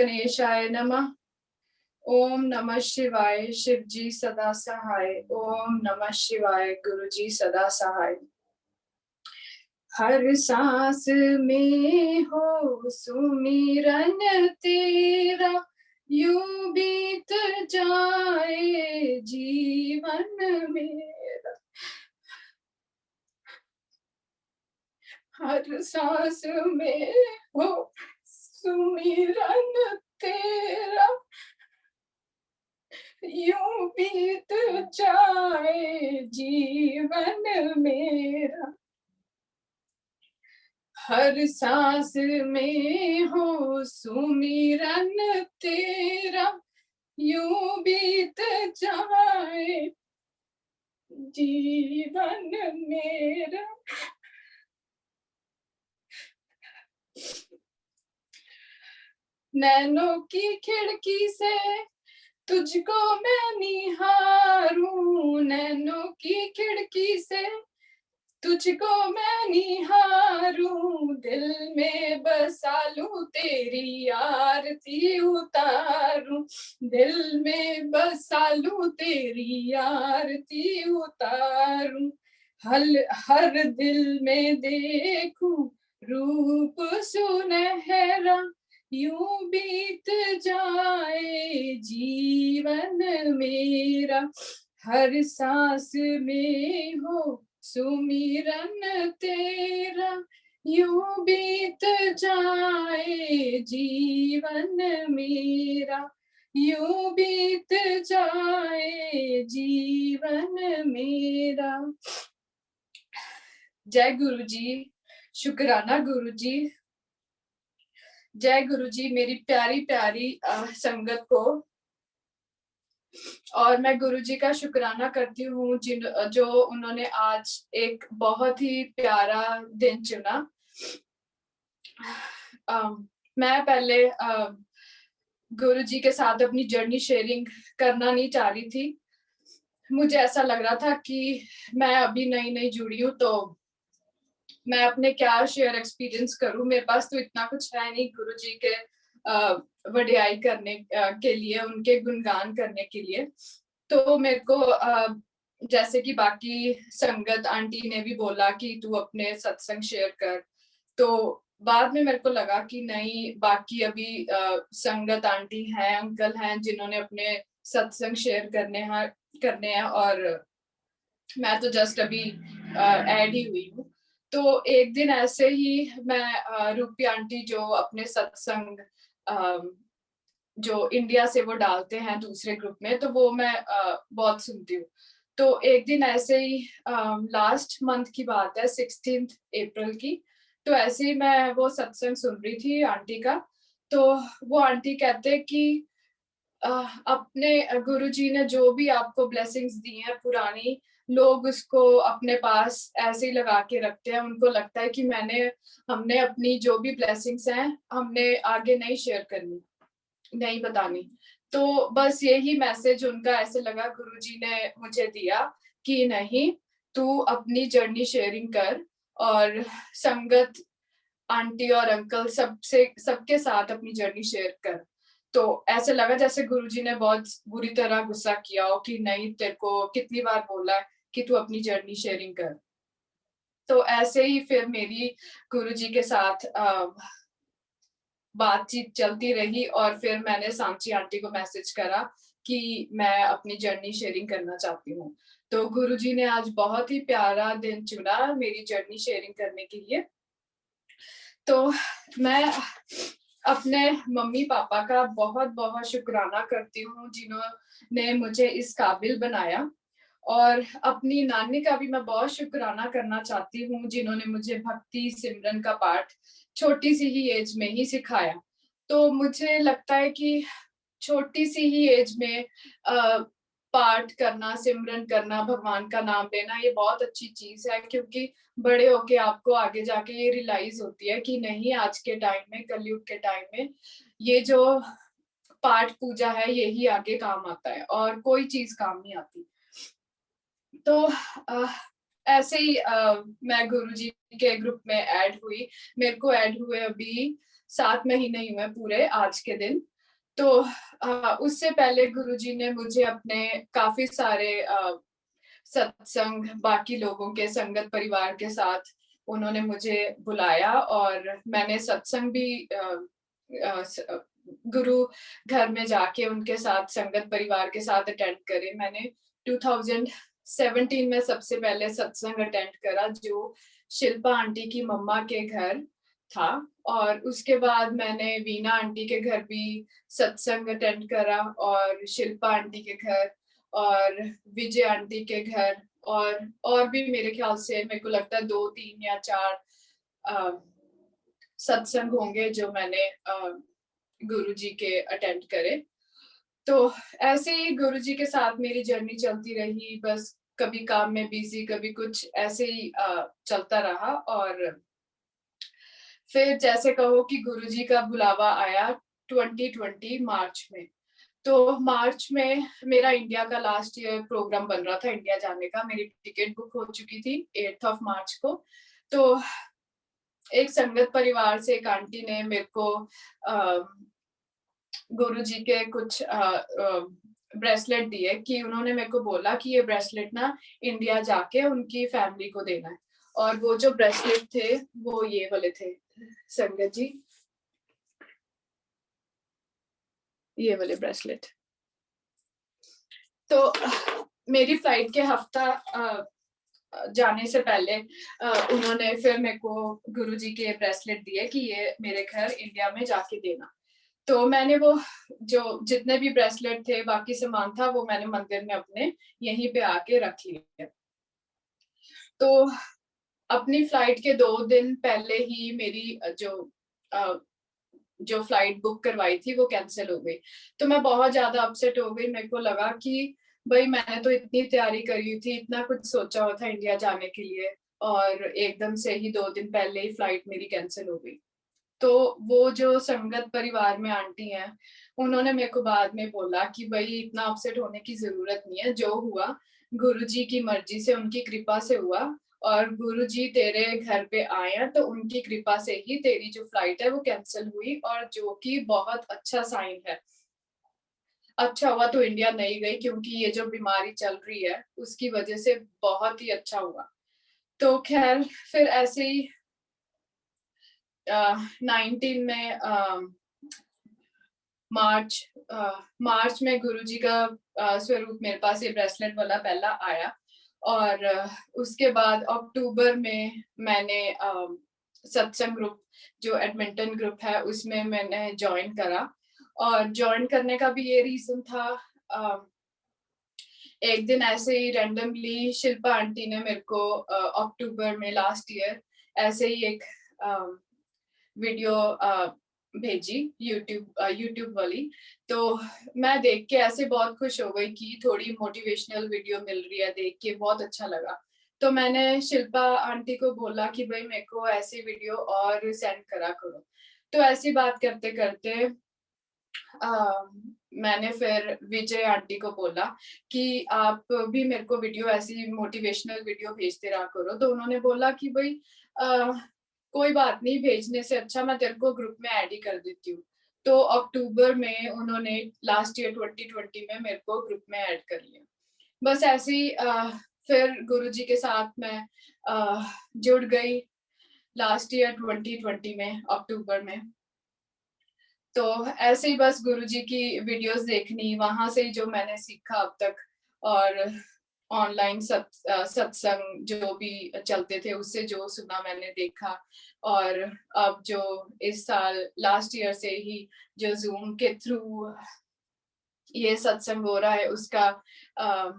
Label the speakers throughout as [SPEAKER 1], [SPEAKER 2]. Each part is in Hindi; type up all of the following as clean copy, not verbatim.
[SPEAKER 1] गणेशाय नमः। ओम नमः शिवाय। शिव जी सदा सहाय। ओम नमः शिवाय। गुरु जी सदा सहाय। हर सांस में हो सुमिरन तेरा, यूं बीत जाए जीवन मेरा। हर सांस में हो सुमिरन तेरा, यूं बीत जाए जीवन मेरा। हर सांस में हो सुमिरन तेरा, यूं बीत जाए जीवन मेरा। नैनों की खिड़की से तुझको मैं निहारूं, नैनों की खिड़की से तुझको मैं निहारूं, दिल में बसा लूं तेरी आरती उतारूं, दिल में बसा लूं तेरी आरती उतारूं। हर दिल में देखूं रूप सुनहरा, यूं बीत जाए जीवन मेरा। हर सांस में हो सुमिरन तेरा, यूं बीत जाए जीवन मेरा, यूं बीत जाए जीवन मेरा। जय गुरु जी। शुक्राना गुरु जी। जय गुरु जी मेरी प्यारी प्यारी संगत को। और मैं गुरुजी का शुक्राना करती हूँ जो उन्होंने आज एक बहुत ही प्यारा दिन चुना। मैं पहले गुरुजी के साथ अपनी जर्नी शेयरिंग करना नहीं चाह रही थी। मुझे ऐसा लग रहा था कि मैं अभी नई नई जुड़ी हूँ, तो मैं अपने क्या शेयर एक्सपीरियंस करूँ। मेरे पास तो इतना कुछ है नहीं गुरुजी के वडियाई करने के लिए, उनके गुणगान करने के लिए। तो मेरे को जैसे कि बाकी संगत आंटी ने भी बोला कि तू अपने सत्संग शेयर कर, तो बाद में मेरे को लगा कि नहीं, बाकी अभी संगत आंटी हैं, अंकल हैं, जिन्होंने अपने सत्संग शेयर करने हैं और मैं तो जस्ट अभी ऐड ही हुई हूँ। तो एक दिन ऐसे ही मैं रूपी आंटी जो अपने सत्संग जो इंडिया से वो डालते हैं दूसरे ग्रुप में, तो वो मैं बहुत सुनती हूँ। तो एक दिन ऐसे ही लास्ट मंथ की बात है, 16 अप्रैल की, तो ऐसे ही मैं वो सत्संग सुन रही थी आंटी का। तो वो आंटी कहते कि अपने गुरुजी ने जो भी आपको ब्लेसिंग्स दी हैं पुरानी, लोग उसको अपने पास ऐसे ही लगा के रखते हैं। उनको लगता है कि हमने अपनी जो भी ब्लेसिंग्स हैं हमने आगे नहीं शेयर करनी, नहीं बतानी। तो बस यही मैसेज उनका ऐसे लगा गुरुजी ने मुझे दिया कि नहीं, तू अपनी जर्नी शेयरिंग कर और संगत आंटी और अंकल सबके साथ अपनी जर्नी शेयर कर। तो ऐसे लगा जैसे गुरुजी ने बहुत बुरी तरह गुस्सा किया हो कि नहीं, तेरे को कितनी बार बोला है कि तू अपनी जर्नी शेयरिंग कर। तो ऐसे ही फिर मेरी गुरुजी के साथ बातचीत चलती रही और फिर मैंने सांची आंटी को मैसेज करा कि मैं अपनी जर्नी शेयरिंग करना चाहती हूँ। तो गुरुजी ने आज बहुत ही प्यारा दिन चुना मेरी जर्नी शेयरिंग करने के लिए। तो मैं अपने मम्मी पापा का बहुत बहुत शुक्राना करती हूँ जिन्होंने मुझे इस काबिल बनाया, और अपनी नानी का भी मैं बहुत शुक्राना करना चाहती हूँ जिन्होंने मुझे भक्ति सिमरन का पाठ छोटी सी ही एज में ही सिखाया। तो मुझे लगता है कि छोटी सी ही एज में पाठ करना, सिमरन करना, भगवान का नाम लेना, ये बहुत अच्छी चीज है, क्योंकि बड़े होके आपको आगे जाके ये रियलाइज होती है कि नहीं, आज के टाइम में, कलयुग के टाइम में ये जो पाठ पूजा है यही आगे काम आता है और कोई चीज काम नहीं आती। तो ऐसे ही मैं गुरुजी के ग्रुप में ऐड हुई। मेरे को ऐड हुए अभी 7 महीने ही हुए पूरे आज के दिन। तो उससे पहले गुरुजी ने मुझे अपने काफ़ी सारे सत्संग, बाकी लोगों के संगत परिवार के साथ उन्होंने मुझे बुलाया और मैंने सत्संग भी गुरु घर में जाके उनके साथ संगत परिवार के साथ अटेंड करे। मैंने 2017 में सबसे पहले सत्संग अटेंड करा जो शिल्पा आंटी की मम्मा के घर था और उसके बाद मैंने वीना आंटी के घर भी सत्संग अटेंड करा और शिल्पा आंटी के घर और विजय आंटी के घर और भी मेरे ख्याल से मेरे को लगता है 2, 3 या 4 सत्संग होंगे जो मैंने गुरुजी के अटेंड करे। तो ऐसे ही गुरुजी के साथ मेरी जर्नी चलती रही, बस कभी काम में बिज़ी, कभी कुछ ऐसे ही चलता रहा और फिर जैसे कहो कि गुरुजी का बुलावा आया 2020 मार्च में। तो मार्च में मेरा इंडिया का लास्ट ईयर प्रोग्राम बन रहा था इंडिया जाने का, मेरी टिकट बुक हो चुकी थी 8th ऑफ मार्च को। तो एक संगत परिवार से एक आंटी ने मेरे को गुरुजी के कुछ ब्रेसलेट दिए कि उन्होंने मेरे को बोला कि ये ब्रेसलेट ना इंडिया जाके उनकी फैमिली को देना है। और वो जो ब्रेसलेट थे वो ये वाले थे संगत जी, ये वाले ब्रेसलेट। तो मेरी फ्लाइट के हफ्ता जाने से पहले उन्होंने फिर मेरे को गुरुजी के ब्रेसलेट दिए कि ये मेरे घर इंडिया में जाके देना। तो मैंने वो जो जितने भी ब्रेसलेट थे, बाकी सामान था, वो मैंने मंदिर में अपने यहीं पे आके रख लिया। तो अपनी फ्लाइट के 2 दिन पहले ही मेरी जो फ्लाइट बुक करवाई थी वो कैंसिल हो गई। तो मैं बहुत ज़्यादा अपसेट हो गई। मेरे को लगा कि भई मैंने तो इतनी तैयारी करी थी, इतना कुछ सोचा हुआ था इंडिया जाने के लिए और एकदम से ही 2 दिन पहले ही फ्लाइट मेरी कैंसिल हो गई। तो वो जो संगत परिवार में आंटी हैं, उन्होंने मेरे को बाद में बोला कि भई इतना अपसेट होने की ज़रूरत नहीं है, जो हुआ गुरुजी की मर्ज़ी से, उनकी कृपा से हुआ और गुरुजी तेरे घर पे आए हैं, तो उनकी कृपा से ही तेरी जो फ्लाइट है वो कैंसल हुई और जो कि बहुत अच्छा साइन है। अच्छा हुआ तू इंडिया नहीं गई क्योंकि ये जो बीमारी चल रही है, उसकी वज़ह से बहुत ही अच्छा हुआ। तो ख़ैर फिर ऐसे ही 19 में मार्च मार्च में गुरुजी का स्वरूप मेरे पास ये ब्रेसलेट वाला पहला आया और उसके बाद अक्टूबर में मैंने सत्संग ग्रुप जो एडमिंटन ग्रुप है उसमें मैंने जॉइन करा और जॉइन करने का भी ये रीज़न था एक दिन ऐसे ही रैंडमली शिल्पा आंटी ने मेरे को अक्टूबर में लास्ट ईयर ऐसे ही एक वीडियो भेजी यूट्यूब वाली। तो मैं देख के ऐसे बहुत खुश हो गई कि थोड़ी मोटिवेशनल वीडियो मिल रही है, देख के बहुत अच्छा लगा। तो मैंने शिल्पा आंटी को बोला कि भई मेरे को ऐसी वीडियो और सेंड करा करो। तो ऐसी बात करते-करते मैंने फिर विजय आंटी को बोला कि आप भी मेरे को वीडियो ऐसी मोटिवेशनल वीडियो भेजते रहा करो। तो उन्होंने बोला कि भई अ, कोई बात नहीं भेजने से अच्छा मैं तेरे को ग्रुप में ऐड ही कर देती हूँ। तो अक्टूबर में उन्होंने लास्ट ईयर 2020 में मेरे को ग्रुप में ऐड कर लिया। बस ऐसे ही फिर गुरुजी के साथ मैं जुड़ गई लास्ट ईयर 2020 में अक्टूबर में। तो ऐसे ही बस गुरुजी की वीडियोस देखनी, वहाँ से ही जो मैंने सीखा अब तक और ऑनलाइन सत्संग जो भी चलते थे, उससे जो सुना मैंने देखा और अब जो इस साल लास्ट ईयर से ही जो ज़ूम के थ्रू ये सत्संग हो रहा है, उसका अ,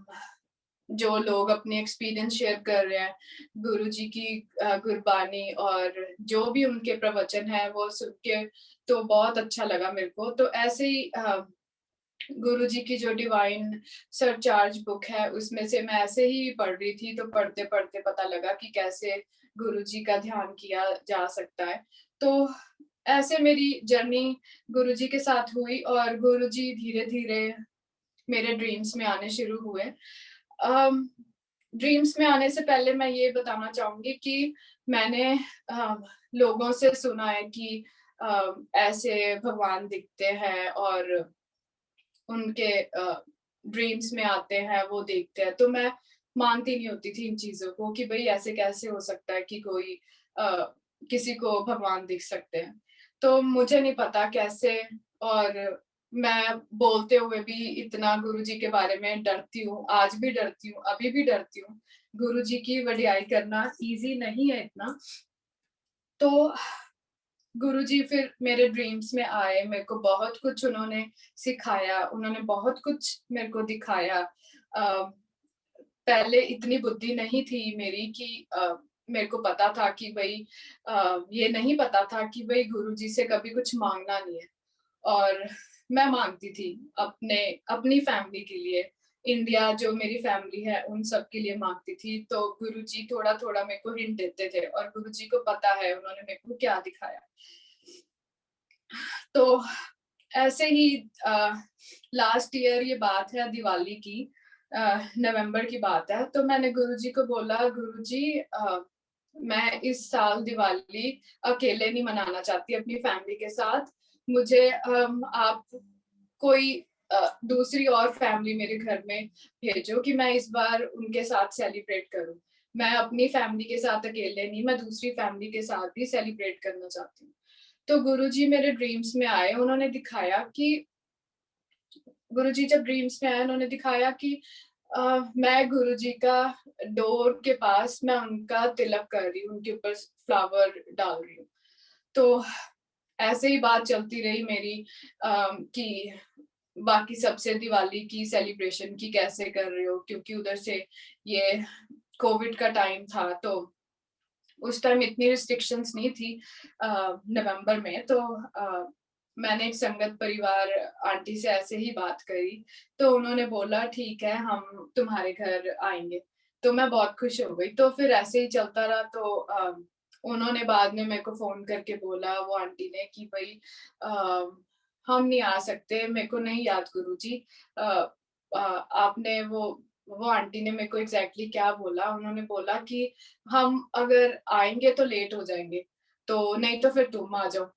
[SPEAKER 1] जो लोग अपने एक्सपीरियंस शेयर कर रहे हैं, गुरुजी की गुरबानी और जो भी उनके प्रवचन हैं, वो सुन के तो बहुत अच्छा लगा मेरे को। तो ऐसे ही गुरुजी की जो डिवाइन सरचार्ज बुक है, उसमें से मैं ऐसे ही पढ़ रही थी, तो पढ़ते-पढ़ते पता लगा कि कैसे गुरुजी का ध्यान किया जा सकता है। तो ऐसे मेरी जर्नी गुरुजी के साथ हुई और गुरुजी धीरे-धीरे मेरे ड्रीम्स में आने शुरू हुए। अम, ड्रीम्स में आने से पहले मैं ये बताना चाहूँगी कि मैंने अ, लोगों से सुना है कि ऐसे भगवान दिखते हैं और उनके ड्रीम्स में आते हैं, वो देखते हैं। तो मैं मानती नहीं होती थी इन चीज़ों को कि भई ऐसे कैसे हो सकता है कि कोई अ, किसी को भगवान दिख सकते हैं। तो मुझे नहीं पता कैसे, और मैं बोलते हुए भी इतना गुरुजी के बारे में डरती हूँ, आज भी डरती हूँ, अभी भी डरती हूँ। गुरुजी की वडियाई करना ईज़ी नहीं है इतना। तो गुरुजी फिर मेरे ड्रीम्स में आए, मेरे को बहुत कुछ उन्होंने सिखाया, उन्होंने बहुत कुछ मेरे को दिखाया। पहले इतनी बुद्धि नहीं थी मेरी कि मेरे को पता था कि भई ये नहीं पता था कि भई गुरुजी से कभी कुछ माँगना नहीं है। और मैं माँगती थी अपनी फैमिली के लिए, इंडिया जो मेरी फैमिली है उन सब के लिए माँगती थी। तो गुरुजी थोड़ा-थोड़ा मेरे को हिंट देते थे और गुरुजी को पता है उन्होंने मेरे को क्या दिखाया। तो ऐसे ही लास्ट ईयर ये बात है दिवाली की, नवंबर की बात है। तो मैंने गुरुजी को बोला, गुरुजी मैं इस साल दिवाली अकेले नहीं मनाना चाहती अपनी फैमिली के साथ। मुझे आप कोई दूसरी और फैमिली मेरे घर में भेजो कि मैं इस बार उनके साथ सेलिब्रेट करूँ। मैं अपनी फैमिली के साथ अकेले नहीं, मैं दूसरी फैमिली के साथ भी सेलिब्रेट करना चाहती हूँ। तो गुरुजी मेरे ड्रीम्स में आए, उन्होंने दिखाया कि गुरुजी जब ड्रीम्स में आए, उन्होंने दिखाया कि मैं गुरुजी का डोर के पास मैं उनका तिलक कर रही हूँ, उनके ऊपर फ्लावर डाल रही हूँ। तो ऐसे ही बात चलती रही मेरी कि बाकी सबसे दिवाली की सेलिब्रेशन की कैसे कर रहे हो? क्योंकि उधर से ये कोविड का टाइम था, तो उस टाइम इतनी रिस्ट्रिक्शंस नहीं थी नवंबर में। तो मैंने एक संगत परिवार आंटी से ऐसे ही बात करी, तो उन्होंने बोला ठीक है हम तुम्हारे घर आएँगे। तो मैं बहुत खुश हो गई। तो फिर ऐसे ही चलता रहा। तो उन्होंने बाद में मेरे को फ़ोन करके बोला वो आंटी ने कि भई हम नहीं आ सकते, मेरे को नहीं याद गुरुजी। अ आपने वो आंटी ने मेरे को एग्ज़ैक्टली क्या बोला, उन्होंने बोला कि हम अगर आएँगे तो लेट हो जाएँगे, तो नहीं तो फिर तुम आ जाओ।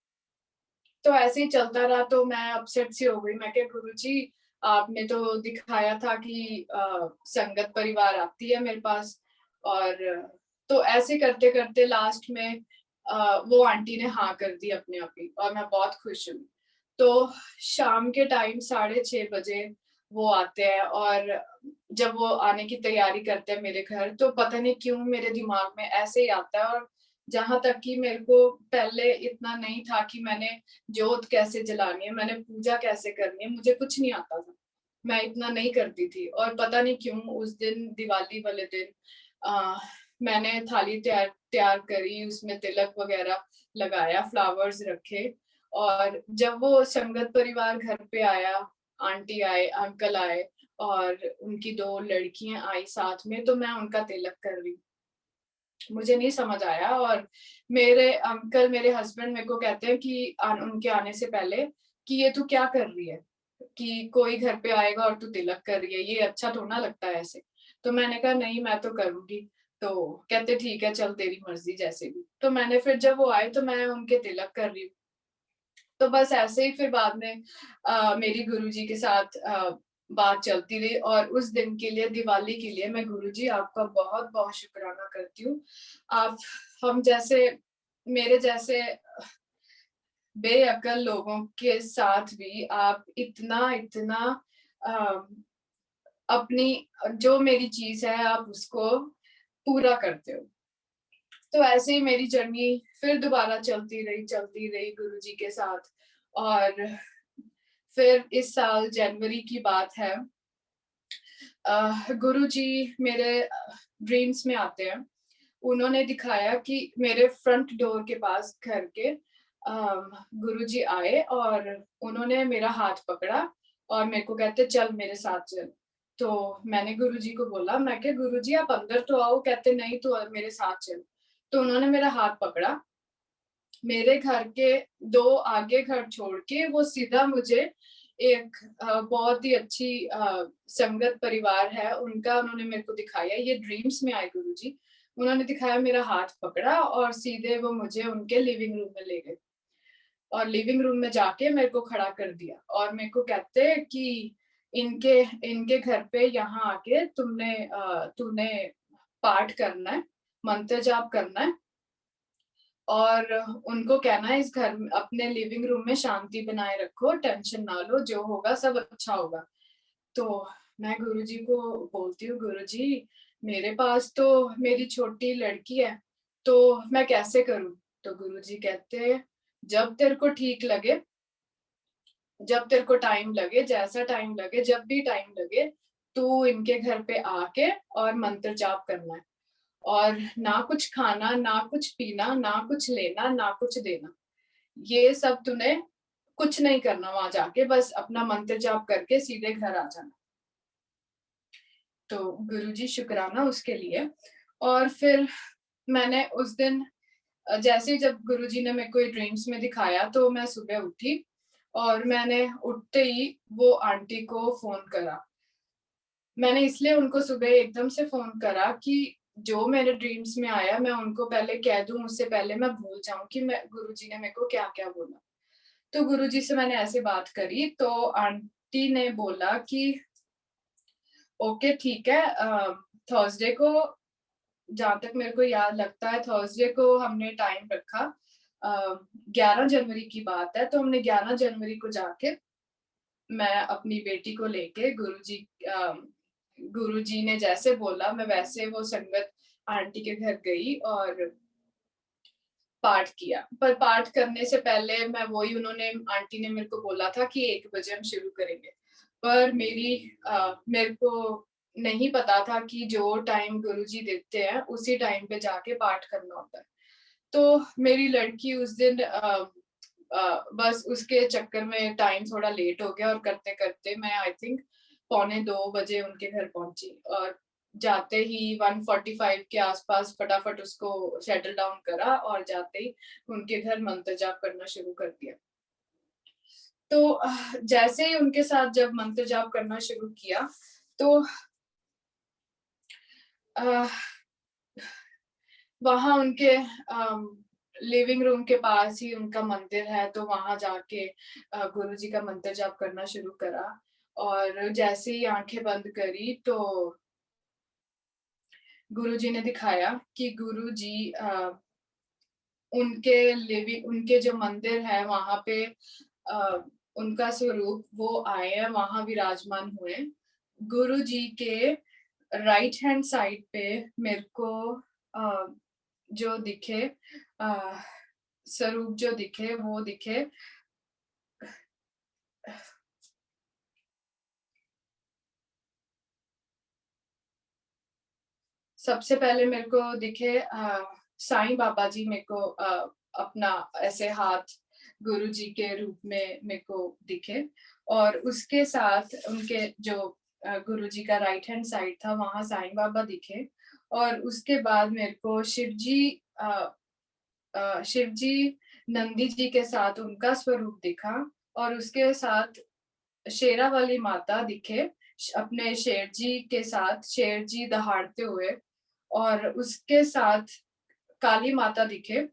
[SPEAKER 1] तो ऐसे ही चलता रहा। तो मैं अपसेट सी हो गई। मैं कहा गुरुजी आपने तो दिखाया था कि संगत परिवार आती है मेरे पास। और तो ऐसे करते-करते लास्ट में वो आंटी ने हाँ कर दी अपने आप ही और मैं बहुत खुश हुई। तो शाम के टाइम 6:30 बजे वो आते हैं और जब वो आने की तैयारी करते हैं मेरे घर, तो पता नहीं क्यों मेरे दिमाग में ऐसे ही आता है। और जहाँ तक कि मेरे को पहले इतना नहीं था कि मैंने जोत कैसे जलानी है, मैंने पूजा कैसे करनी है, मुझे कुछ नहीं आता था। मैं इतना नहीं करती थी और पता नहीं क्यों उस दिन दिवाली वाले दिन अ, मैंने थाली तैयार तैयार करी, उसमें तिलक वगैरह लगाया, फ्लावर्स रखे। और जब वो संगत परिवार घर पे आया, आंटी आए, अंकल आए और उनकी 2 लड़कियाँ आई साथ में, तो मैं उनका तिलक कर रही। मुझे नहीं समझ आया और मेरे अंकल, मेरे हस्बैंड मेरे को कहते हैं कि उनके आने से पहले कि ये तू क्या कर रही है? कि कोई घर पे आएगा और तू तिलक कर रही है, ये अच्छा थोड़ा ना लगता है ऐसे। तो मैंने कहा नहीं मैं तो करूँगी। तो कहते ठीक है चल तेरी मर्ज़ी जैसे भी। तो मैंने फिर जब वो आए तो मैं उनके तिलक कर रही हूँ। तो बस ऐसे ही फिर बाद में मेरी गुरुजी के साथ बात चलती रही और उस दिन के लिए, दिवाली के लिए मैं गुरुजी आपका बहुत-बहुत शुकराना करती हूँ। आप हम जैसे मेरे जैसे बेअक्ल लोगों के साथ भी आप इतना अ, अपनी जो मेरी चीज़ है आप उसको पूरा करते हो। तो ऐसे ही मेरी जर्नी फिर दोबारा चलती रही गुरुजी के साथ। और फिर इस साल जनवरी की बात है। गुरुजी मेरे ड्रीम्स में आते हैं। उन्होंने दिखाया कि मेरे फ्रंट डोर के पास घर के गुरुजी आए और उन्होंने मेरा हाथ पकड़ा और मेरे को कहते चल मेरे साथ चल। तो मैंने गुरुजी को बोला, मैं कहा गुरुजी आप अंदर तो आओ, कहते नहीं तू मेरे साथ चल। तो उन्होंने मेरा हाथ पकड़ा, मेरे घर के 2 आगे घर छोड़ के वो सीधा मुझे एक बहुत ही अच्छी संगत परिवार है, उनका उन्होंने मेरे को दिखाया, ये ड्रीम्स में आए गुरुजी। उन्होंने दिखाया, मेरा हाथ पकड़ा और सीधे वो मुझे उनके लिविंग रूम में ले गए। और लिविंग रूम में जाके मेरे को खड़ा कर दिया और मेरे को कहते कि इनके इनके घर पे यहाँ आके तूने पाठ करना है, मंत्र जाप करना है और उनको कहना है इस घर में अपने लिविंग रूम में शांति बनाए रखो, टेंशन ना लो, जो होगा सब अच्छा होगा। तो मैं गुरुजी को बोलती हूँ, गुरुजी मेरे पास तो मेरी छोटी लड़की है, तो मैं कैसे करूँ? तो गुरुजी कहते जब तेरे को ठीक लगे, जब तेरे को टाइम लगे, जैसा टाइम लगे, जब भी टाइम लगे, तू इनके घर पे आके और मंत्र जाप करना है और ना कुछ खाना, ना कुछ पीना, ना कुछ लेना, ना कुछ देना। ये सब तूने कुछ नहीं करना वहां जाके, बस अपना मंत्र जाप करके सीधे घर आ जाना। तो गुरुजी शुक्राना उसके लिए। और फिर मैंने उस दिन जैसे ही जब गुरुजी ने मेरे को ये ड्रीम्स में दिखाया तो मैं सुबह उठी और मैंने उठते ही वो आंटी को फ़ोन करा। मैंने इसलिए उनको सुबह एकदम से फ़ोन करा कि जो मेरे ड्रीम्स में आया मैं उनको पहले कह दूँ, उससे पहले मैं भूल जाऊँ कि मैं गुरुजी ने मेरे को क्या-क्या बोला। तो गुरुजी से मैंने ऐसे बात करी तो आंटी ने बोला कि ओके ठीक है, थर्सडे को जहाँ तक मेरे को याद लगता है थर्सडे को हमने टाइम रखा, 11 जनवरी की बात है, तो हमने 11 जनवरी को जाके मैं अपनी बेटी को लेके गुरुजी ने जैसे बोला मैं वैसे वो संगत आंटी के घर गई और पाठ किया। पर पाठ करने से पहले मैं वही उन्होंने आंटी ने मेरे को बोला था कि 1 बजे हम शुरू करेंगे। पर मेरे को नहीं पता था कि जो टाइम गुरुजी देते हैं, उसी टाइम पे जाके पाठ करना होता है। तो मेरी लड़की उस दिन बस उसके चक्कर में टाइम थोड़ा लेट हो गया और करते-करते मैं आई थिंक पौने 2 बजे उनके घर पहुँची और जाते ही 1:45 के आसपास फटाफट उसको सेटल डाउन करा और जाते ही उनके घर मंत्र जाप करना शुरू कर दिया। तो जैसे ही उनके साथ जब मंत्र जाप करना शुरू किया, तो अ, वहाँ उनके लिविंग रूम के पास ही उनका मंदिर है, तो वहाँ जाके गुरुजी का मंत्र जाप करना शुरू करा और जैसे ही आँखें बंद करी, तो गुरुजी ने दिखाया कि गुरुजी उनके जो मंदिर है वहाँ पे अ, उनका स्वरूप वो आए हैं, वहाँ विराजमान हुए। गुरुजी के राइट हैंड साइड पे मेरे को अ, जो दिखे अ, स्वरूप जो दिखे वो दिखे सबसे पहले मेरे को दिखे साईं बाबा जी मेरे को अपना ऐसे हाथ गुरुजी के रूप में मेरे को दिखे और उसके साथ उनके जो गुरुजी का राइट हैंड साइड था वहाँ साईं बाबा दिखे और उसके बाद मेरे को शिवजी नंदी जी के साथ उनका स्वरूप दिखा और उसके साथ शेरावाली माता दिखे अपने शेर जी के साथ, शेर जी दहाड़ते हुए और उसके साथ काली माता दिखे,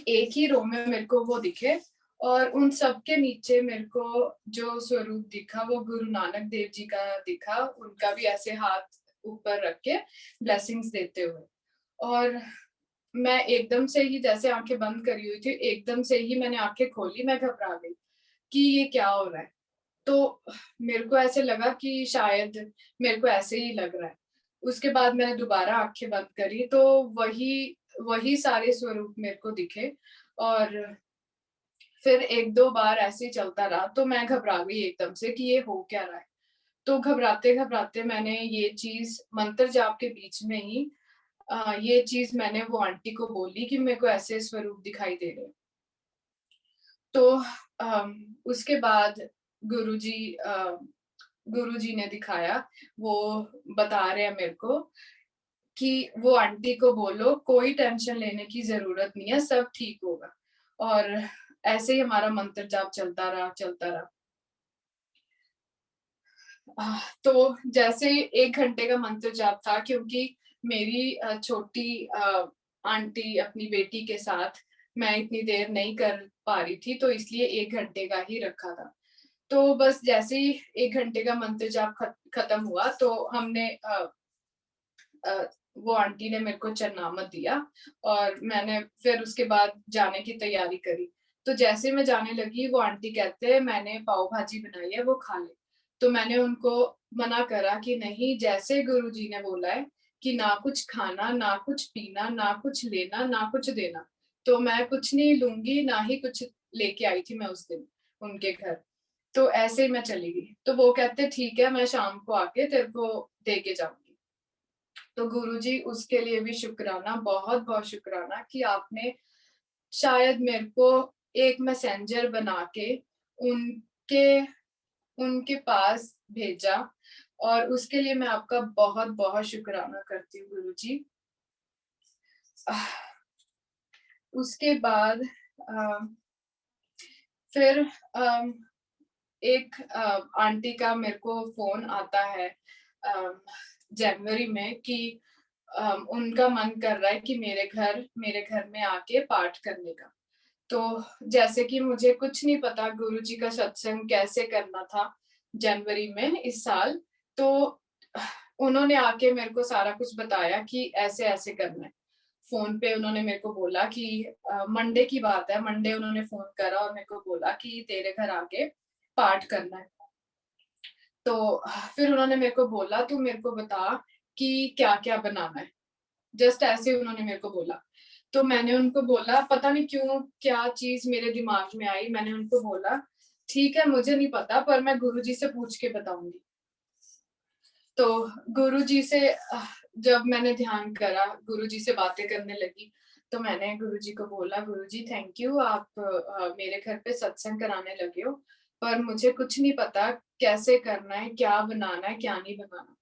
[SPEAKER 1] एक ही रो में मेरे को वो दिखे और उन सब के नीचे मेरे को जो स्वरूप दिखा वो गुरु नानक देव जी का दिखा, उनका भी ऐसे हाथ ऊपर रख के ब्लेसिंग्स देते हुए। और मैं एकदम से ही जैसे आँखें बंद करी हुई थी, एकदम से ही मैंने आँखें खोली, मैं घबरा गई कि ये क्या हो रहा है? तो मेरे को ऐसे लगा कि शायद मेरे को ऐसे ही लग रहा है। उसके बाद मैंने दोबारा आँखें बंद करी तो वही वही सारे स्वरूप मेरे को दिखे और फिर 1-2 बार ऐसे ही चलता रहा, तो मैं घबरा गई एकदम से कि ये हो क्या रहा है? तो घबराते-घबराते मैंने ये चीज़ मंत्र जाप के बीच में ही ये चीज़ मैंने वो आंटी को बोली कि मेरे को ऐसे स्वरूप दिखाई दे रहे हैं। तो उसके बाद गुरुजी गुरुजी ने दिखाया, वो बता रहे हैं मेरे को कि वो आंटी को बोलो कोई टेंशन लेने की ज़रूरत नहीं है, सब ठीक होगा। और ऐसे ही हमारा मंत्र जाप चलता रहा, चलता रहा। तो जैसे ही 1 घंटे का मंत्र जाप था क्योंकि मेरी छोटी आंटी अपनी बेटी के साथ मैं इतनी देर नहीं कर पा रही थी, तो इसलिए 1 घंटे का ही रखा था। तो बस जैसे ही 1 घंटे का मंत्र जाप खत्म हुआ, तो हमने अ, वो आंटी ने मेरे को चरनामत दिया और मैंने फिर उसके बाद जाने की तैयारी करी। तो जैसे मैं जाने लगी, वो आंटी कहते हैं मैंने पाव भाजी बनाई है, वो खा ले। तो मैंने उनको मना करा कि नहीं, जैसे गुरुजी ने बोला है कि ना कुछ खाना, ना कुछ पीना, ना कुछ लेना, ना कुछ देना। तो मैं कुछ नहीं लूँगी, ना ही कुछ लेके आई थी मैं उस दिन उनके घर। तो ऐसे ही मैं चली गई। तो वो कहते ठीक है, मैं शाम को आके तेरे को दे के जाऊँगी। तो गुरुजी, उसके लिए भी शुक्राना, बहुत-बहुत शुक्राना कि आपने शायद मेरे को एक मैसेंजर बना के उनके उनके पास भेजा, और उसके लिए मैं आपका बहुत-बहुत शुक्राना करती हूँ गुरुजी। आह, उसके बाद अ, फिर अम, एक आंटी का मेरे को फ़ोन आता है जनवरी में कि उनका मन कर रहा है कि मेरे घर में आके पाठ करने का। तो जैसे कि मुझे कुछ नहीं पता गुरुजी का सत्संग कैसे करना था जनवरी में इस साल, तो उन्होंने आके मेरे को सारा कुछ बताया कि ऐसे-ऐसे करना है। फ़ोन पे उन्होंने मेरे को बोला कि मंडे की बात है, मंडे उन्होंने फ़ोन करा और मेरे को बोला कि तेरे घर आके पाठ करना है। तो फिर उन्होंने मेरे को बोला, तू मेरे को बता कि क्या-क्या बनाना है? जस्ट ऐसे ही उन्होंने मेरे को बोला। तो मैंने उनको बोला, पता नहीं क्यों क्या चीज़ मेरे दिमाग में आई, मैंने उनको बोला, ठीक है मुझे नहीं पता, पर मैं गुरुजी से पूछ के बताऊँगी। तो गुरुजी से जब मैंने ध्यान करा, गुरुजी से बातें करने लगी, तो मैंने गुरुजी को बोला, गुरुजी थैंक यू, आप मेरे घर पे सत्संग कराने लगे हो, पर मुझे कुछ नहीं पता कैसे करना है, क्या बनाना है, क्या नहीं बनाना।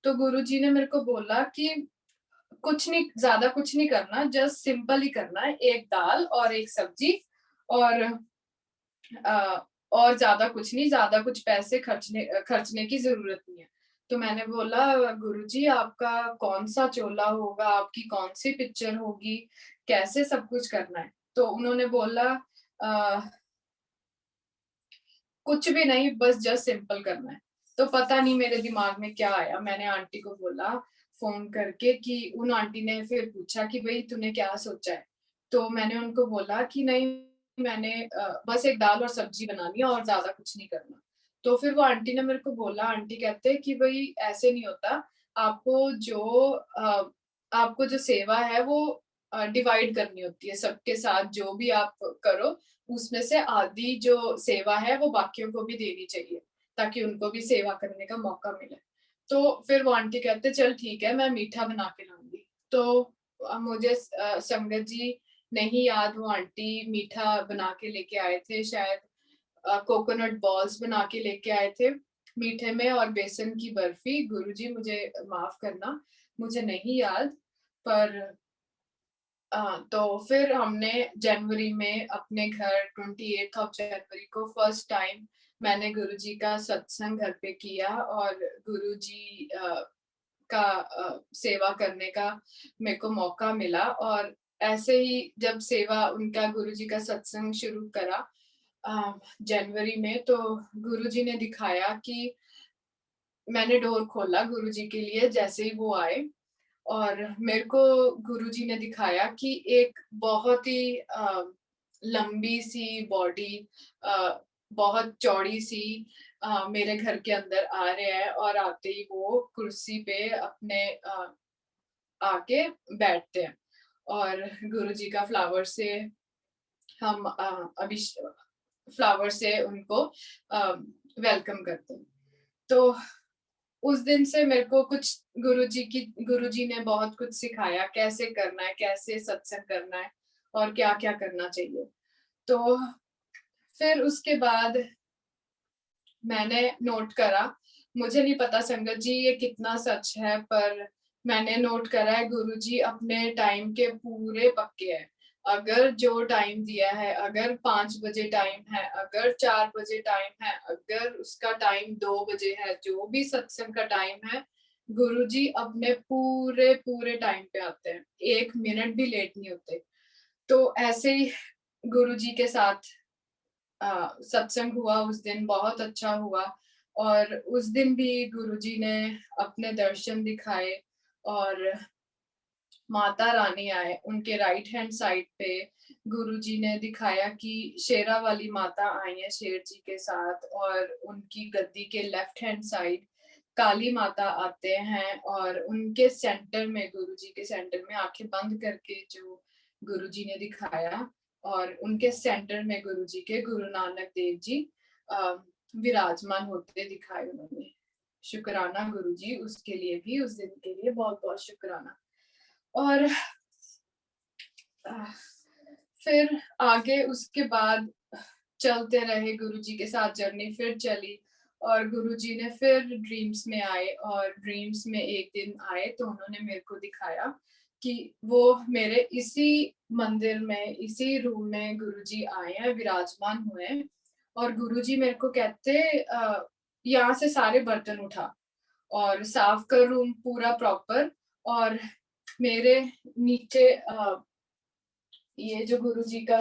[SPEAKER 1] तो गुरुजी ने मेरे को बोला कि कुछ नहीं, ज़्यादा कुछ नहीं करना, जस्ट सिंपल ही करना है, 1 दाल और 1 सब्जी, और और ज़्यादा कुछ नहीं, ज़्यादा कुछ पैसे खर्चने की ज़रूरत नहीं है। तो मैंने बोला, गुरुजी आपका कौन-सा चोला होगा, आपकी कौन-सी पिक्चर होगी, कैसे सब कुछ करना है? तो उन्होंने बोला अ, कुछ भी नहीं, बस जस्ट सिंपल करना है। तो पता नहीं मेरे दिमाग में क्या आया, मैंने आंटी को बोला फ़ोन करके कि उन आंटी ने फिर पूछा कि भई तूने क्या सोचा है? तो मैंने उनको बोला कि नहीं, मैंने बस एक दाल और सब्ज़ी बनानी है और ज़्यादा कुछ नहीं करना। तो फिर वो आंटी ने मेरे को बोला, आंटी कहते हैं कि भई ऐसे नहीं होता, आपको जो आपको जो सेवा है वो डिवाइड करनी होती है सबके साथ, जो भी आप करो उसमें से आधी जो सेवा है वो बाकियों को भी देनी चाहिए, ताकि उनको भी सेवा करने का मौका मिले। तो फिर वो आंटी कहते चल ठीक है, मैं मीठा बना के लाऊँगी। तो मुझे संगत जी नहीं याद, वो आंटी मीठा बना के लेके आए थे, शायद कोकोनट बॉल्स बना के लेके आए थे मीठे में, और बेसन की बर्फी। गुरुजी मुझे माफ़ करना, मुझे नहीं याद, पर तो फिर हमने जनवरी में अपने घर 28th ऑफ जनवरी को फर्स्ट टाइम मैंने गुरुजी का सत्संग घर पे किया, और गुरुजी का सेवा करने का मेरे को मौका मिला। और ऐसे ही जब सेवा उनका गुरुजी का सत्संग शुरू करा जनवरी में, तो गुरुजी ने दिखाया कि मैंने डोर खोला गुरुजी के लिए जैसे ही वो आए, और मेरे को गुरुजी ने दिखाया कि एक बहुत ही लंबी-सी बॉडी, अ, बहुत चौड़ी-सी मेरे घर के अंदर आ रहे हैं, और आते ही वो कुर्सी पे अपने आके बैठते हैं, और गुरुजी का फ्लावर से हम अभिष फ्लावर से उनको वेलकम करते हैं। तो उस दिन से मेरे को कुछ गुरुजी ने बहुत कुछ सिखाया, कैसे करना है, कैसे सत्संग करना है और क्या-क्या करना चाहिए। तो फिर उसके बाद मैंने नोट करा, मुझे नहीं पता संगत जी ये कितना सच है, पर मैंने नोट करा है गुरुजी अपने टाइम के पूरे पक्के हैं। अगर जो टाइम दिया है, अगर 5 बजे टाइम है, अगर 4 बजे टाइम है, अगर उसका टाइम 2 बजे है, जो भी सत्संग का टाइम है, गुरुजी अपने पूरे-पूरे टाइम पे आते हैं। 1 मिनट भी लेट नहीं होते। तो ऐसे ही गुरुजी के साथ सत्संग हुआ उस दिन, बहुत अच्छा हुआ। और उस दिन भी गुरुजी ने अपने दर्शन दिखाए और माता रानी आए, उनके राइट हैंड साइड पे गुरुजी ने दिखाया कि शेरा वाली माता आई है शेर जी के साथ, और उनकी गद्दी के लेफ्ट हैंड साइड काली माता आते हैं, और उनके सेंटर में, गुरुजी के सेंटर में आंखें बंद करके जो गुरुजी ने दिखाया, और उनके सेंटर में गुरुजी के गुरु नानक देव जी विराजमान होते दिखाए उन्होंने। शुक्राना गुरुजी, उसके लिए भी, उस दिन के लिए बहुत बहुत शुक्राना। और फिर आगे उसके बाद चलते रहे, गुरुजी के साथ जर्नी फिर चली, और गुरुजी ने फिर ड्रीम्स में आए, और ड्रीम्स में एक दिन आए तो उन्होंने मेरे को दिखाया कि वो मेरे इसी मंदिर में, इसी रूम में गुरुजी आए हैं, विराजमान हुए हैं, और गुरुजी मेरे को कहते यहाँ से सारे बर्तन उठा और साफ कर रूम पूरा प्रॉपर। और मेरे नीचे ये जो गुरुजी का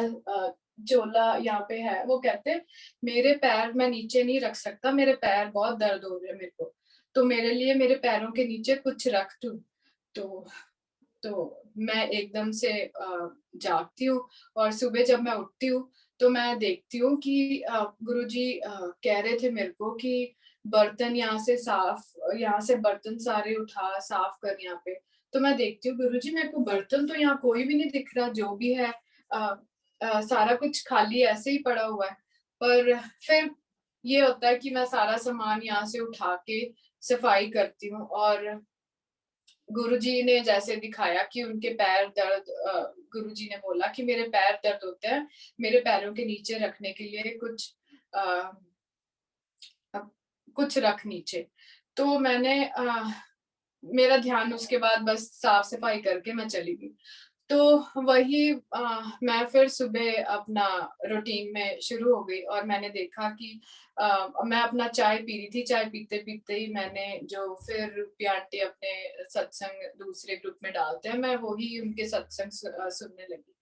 [SPEAKER 1] चोला यहाँ पे है, वो कहते मेरे पैर मैं नीचे नहीं रख सकता, मेरे पैर बहुत दर्द हो रहे हैं मेरे को, तो मेरे लिए मेरे पैरों के नीचे कुछ रख तू। तो मैं एकदम से जागती हूँ, और सुबह जब मैं उठती हूँ तो मैं देखती हूँ कि गुरुजी कह रहे थे मेरे को कि बर्तन यहाँ से साफ, यहाँ से बर्तन सारे उठा साफ कर यहाँ पे। तो मैं देखती हूँ गुरुजी मेरे को बर्तन तो यहाँ कोई भी नहीं दिख रहा, जो भी है सारा कुछ खाली ऐसे ही पड़ा हुआ है। पर फिर ये होता है कि मैं सारा सामान यहाँ से उठा के सफाई करती हूँ, और गुरुजी ने जैसे दिखाया कि उनके पैर दर्द, गुरुजी ने बोला कि मेरे पैर दर्द होते हैं, मेरे पैरों के नीचे रखने के लिए कुछ रख नीचे। तो मैंने मेरा ध्यान उसके बाद बस साफ सफाई करके मैं चली गई। तो वही मैं फिर सुबह अपना रूटीन में शुरू हो गई, और मैंने देखा कि मैं अपना चाय पी रही थी, चाय पीते-पीते ही मैंने जो फिर रूपी आंटी अपने सत्संग दूसरे ग्रुप में डालते हैं, मैं वही उनके सत्संग सुनने लगी।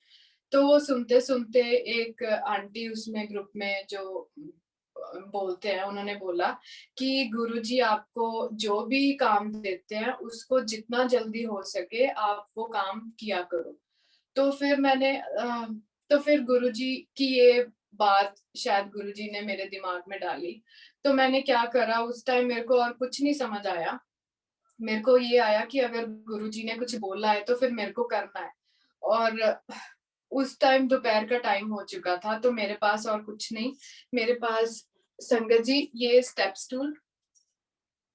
[SPEAKER 1] तो वो सुनते-सुनते एक आंटी उसमें ग्रुप में जो बोलते हैं, उन्होंने बोला कि गुरुजी आपको जो भी काम देते हैं, उसको जितना जल्दी हो सके आप वो काम किया करो। तो फिर मैंने तो फिर गुरुजी की ये बात शायद गुरुजी ने मेरे दिमाग में डाली। तो मैंने क्या करा, उस टाइम मेरे को और कुछ नहीं समझ आया। मेरे को ये आया कि अगर गुरुजी ने कुछ बोला है तो फिर मेरे को करना है। और उस टाइम दोपहर का टाइम हो चुका था, तो मेरे पास और कुछ नहीं, मेरे पास संगत जी ये स्टेप स्टूल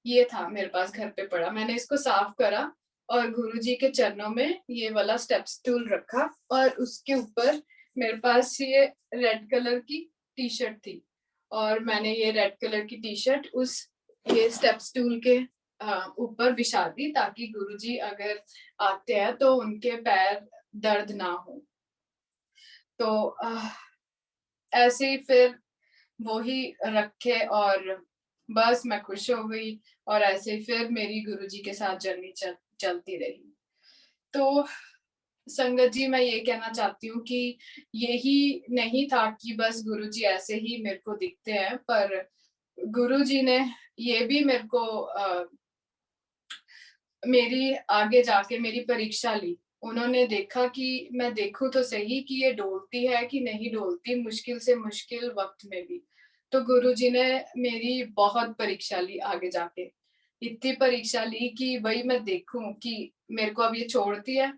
[SPEAKER 1] ये था मेरे पास घर पे पड़ा। मैंने इसको साफ करा और गुरुजी के चरणों में ये वाला स्टेप स्टूल रखा, और उसके ऊपर मेरे पास ये रेड कलर की टी-शर्ट थी, और मैंने ये रेड कलर की टी-शर्ट उस ये स्टेप स्टूल के ऊपर बिछा दी, ताकि गुरुजी अगर आते हैं तो उनके पैर दर्द ना हो। तो ऐसे ही फिर वो ही रखे, और बस मैं खुश हो गई, और ऐसे ही फिर मेरी गुरुजी के साथ जर्नी चलती रही। तो संगत जी, मैं ये कहना चाहती हूँ कि यही नहीं था कि बस गुरुजी ऐसे ही मेरे को दिखते हैं, पर गुरुजी ने ये भी मेरे को मेरी आगे जाके मेरी परीक्षा ली। उन्होंने देखा कि मैं देखूँ तो सही कि ये डोलती है कि नहीं डोलती, मुश्किल से मुश्किल वक़्त में भी। तो गुरुजी ने मेरी बहुत परीक्षा ली आगे जाके। इतनी परीक्षा ली कि भई मैं देखूँ कि मेरे को अब ये छोड़ती है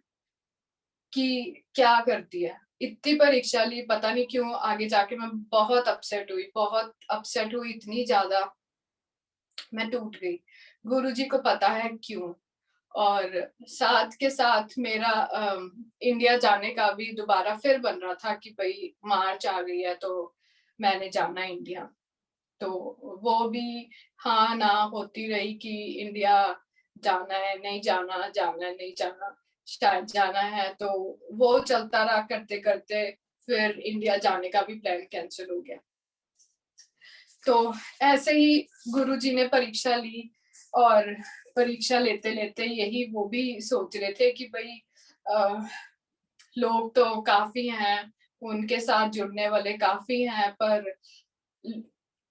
[SPEAKER 1] कि क्या करती है। इतनी परीक्षा ली, पता नहीं क्यों आगे जाके मैं बहुत अपसेट हुई, इतनी ज़्यादा मैं टूट गई। गुरुजी को पता है क्यों। और साथ के साथ मेरा इंडिया जाने का भी दोबारा फिर बन रहा था कि भई मार्च आ गई है तो मैंने जाना है इंडिया। तो वो भी हाँ, ना होती रही कि इंडिया जाना है, नहीं जाना, जाना है, नहीं जाना, शायद जाना है। तो वो चलता रहा करते-करते, फिर इंडिया जाने का भी प्लान कैंसल हो गया। तो ऐसे ही गुरुजी ने परीक्षा ली, और परीक्षा लेते-लेते यही वो भी सोच रहे थे कि भई लोग तो काफ़ी हैं, उनके साथ जुड़ने वाले काफ़ी हैं, पर ल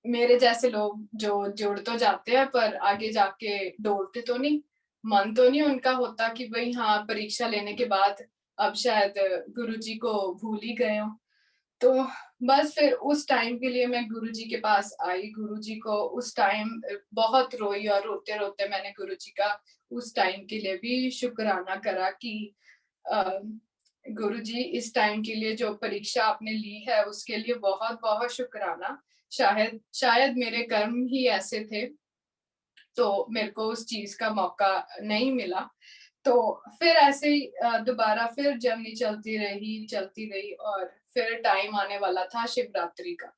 [SPEAKER 1] मेरे जैसे लोग जो जुड़ तो जाते हैं पर आगे जाके डोलते तो नहीं। मन तो नहीं उनका होता कि भई हाँ, परीक्षा लेने के बाद अब शायद गुरुजी को भूल ही गए हों। तो बस फिर उस टाइम के लिए मैं गुरुजी के पास आई, गुरुजी को उस टाइम बहुत रोई और रोते-रोते मैंने गुरुजी का उस टाइम के लिए भी शुकराना करा कि अ, गुरुजी इस टाइम के लिए जो परीक्षा आपने ली है उसके लिए बहुत-बहुत शुकराना। शायद शायद मेरे कर्म ही ऐसे थे, तो मेरे को उस चीज़ का मौका नहीं मिला। तो फिर ऐसे ही दोबारा फिर जर्नी चलती रही और फिर टाइम आने वाला था शिवरात्रि का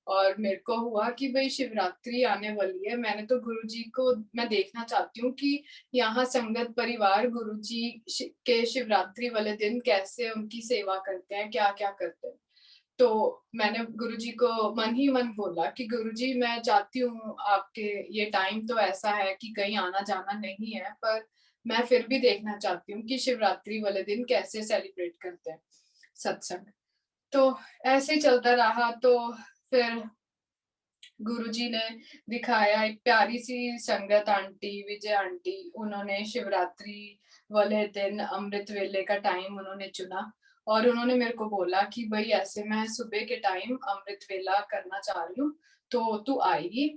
[SPEAKER 1] और मेरे को हुआ कि भई शिवरात्रि आने वाली है, मैंने तो गुरुजी को मैं देखना चाहती हूँ कि यहाँ संगत परिवार गुरुजी के शिवरात्रि वाले दिन कैसे उनकी सेवा करते हैं, क्या-क्या करते हैं। तो मैंने गुरुजी को मन ही मन बोला कि गुरुजी मैं चाहती हूँ आपके ये टाइम तो ऐसा है कि कहीं आना-जाना नहीं है, पर मैं फिर भी देखना चाहती हूँ कि शिवरात्रि वाले दिन कैसे सेलिब्रेट करते हैं सत्संग। तो ऐसे ही चलता रहा तो फिर गुरुजी ने दिखाया एक प्यारी-सी संगत आंटी, विजय आंटी, उन्होंने शिवरात्रि वाले दिन अमृत वेले का टाइम उन्होंने चुना और उन्होंने मेरे को बोला कि भई ऐसे मैं सुबह के टाइम अमृत वेला करना चाह रही हूँ, तो तू आएगी?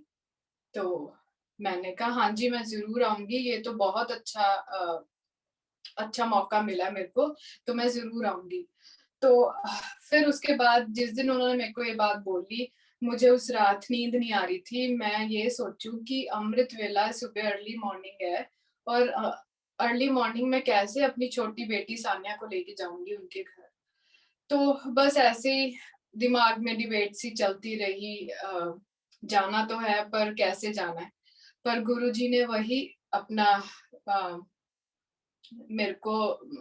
[SPEAKER 1] तो मैंने कहा हाँ जी, मैं ज़रूर आऊँगी, ये तो बहुत अच्छा मौका मिला मेरे को, तो मैं ज़रूर आऊँगी। तो फिर उसके बाद जिस दिन उन्होंने मेरे को ये बात बोली, मुझे उस रात नींद नहीं आ रही थी। मैं ये सोचूँ कि अमृत वेला सुबह अर्ली मॉर्निंग है और अर्ली मॉर्निंग में कैसे अपनी छोटी बेटी सान्या को लेके जाऊँगी उनके घर। तो बस ऐसे ही दिमाग में डिबेट सी चलती रही जाना तो है पर कैसे जाना है? पर गुरुजी ने वही अपना अ, मेरे को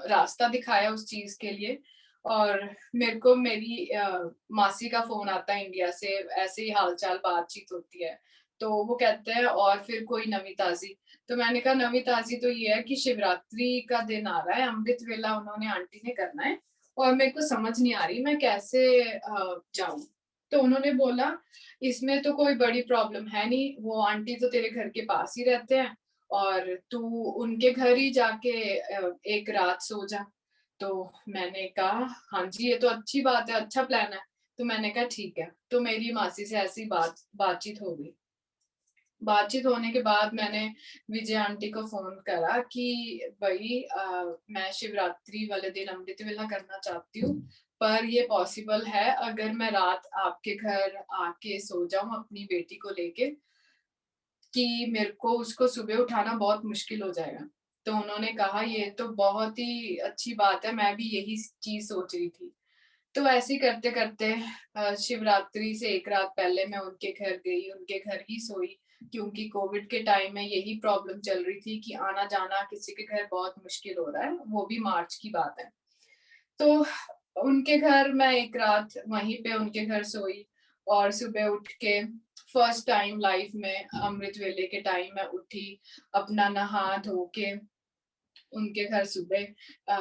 [SPEAKER 1] रास्ता दिखाया उस चीज़ के लिए और मेरे को मेरी मासी का फ़ोन आता है इंडिया से, ऐसे ही हाल-चाल बातचीत होती है। तो वो कहते हैं और फिर कोई नवी-ताज़ी? तो मैंने कहा नवी-ताज़ी तो ये है कि शिवरात्रि का दिन आ रहा है, अमृत वेला उन्होंने आंटी ने करना है और मेरे को समझ नहीं आ रही मैं कैसे जाऊँ? तो उन्होंने बोला, "इसमें तो कोई बड़ी प्रॉब्लम है नहीं, वो आंटी तो तेरे घर के पास ही रहते हैं और तू उनके घर ही जाके एक रात सो जा।" तो मैंने कहा, "हाँ जी, ये तो अच्छी बात है, अच्छा प्लान है।" तो मैंने कहा, "ठीक है।" तो मेरी मासी से ऐसी बातचीत हो गई। बातचीत होने के बाद मैंने विजय आंटी को फ़ोन करा कि भई मैं शिवरात्रि वाले दिन अमृत वेला करना चाहती हूँ, पर ये पॉसिबल है अगर मैं रात आपके घर आके सो जाऊँ अपनी बेटी को लेके कि मेरे को उसको सुबह उठाना बहुत मुश्किल हो जाएगा। तो उन्होंने कहा ये तो बहुत ही अच्छी बात है, मैं भी यही चीज़ सोच रही थी। तो ऐसे ही करते-करते शिवरात्रि से 1 रात पहले मैं उनके घर गई, उनके घर ही सोई क्योंकि कोविड के टाइम में यही प्रॉब्लम चल रही थी कि आना-जाना किसी के घर बहुत मुश्किल हो रहा है, वो भी मार्च की बात है। तो उनके घर मैं 1 रात वहीं पे उनके घर सोई और सुबह उठ के फर्स्ट टाइम लाइफ में अमृत वेले के टाइम मैं उठी, अपना नहा धो के उनके घर सुबह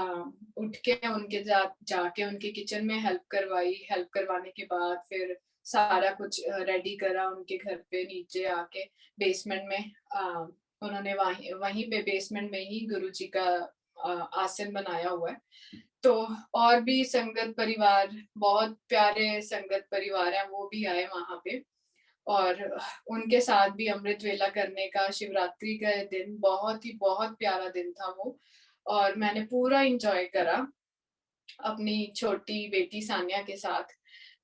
[SPEAKER 1] उठ के उनके जाके उनके किचन में हेल्प करवाई, हेल्प करवाने के बाद फिर सारा कुछ रेडी करा उनके घर पे नीचे आके बेसमेंट में उन्होंने वहीं वहीं पे बेसमेंट में ही गुरुजी का आसन बनाया हुआ है। तो और भी संगत परिवार, बहुत प्यारे संगत परिवार हैं, वो भी आए वहाँ पे और उनके साथ भी अमृत वेला करने का शिवरात्रि का दिन बहुत प्यारा दिन था वो और मैंने पूरा एन्जॉय करा अपनी छोटी बेटी सान्या के साथ।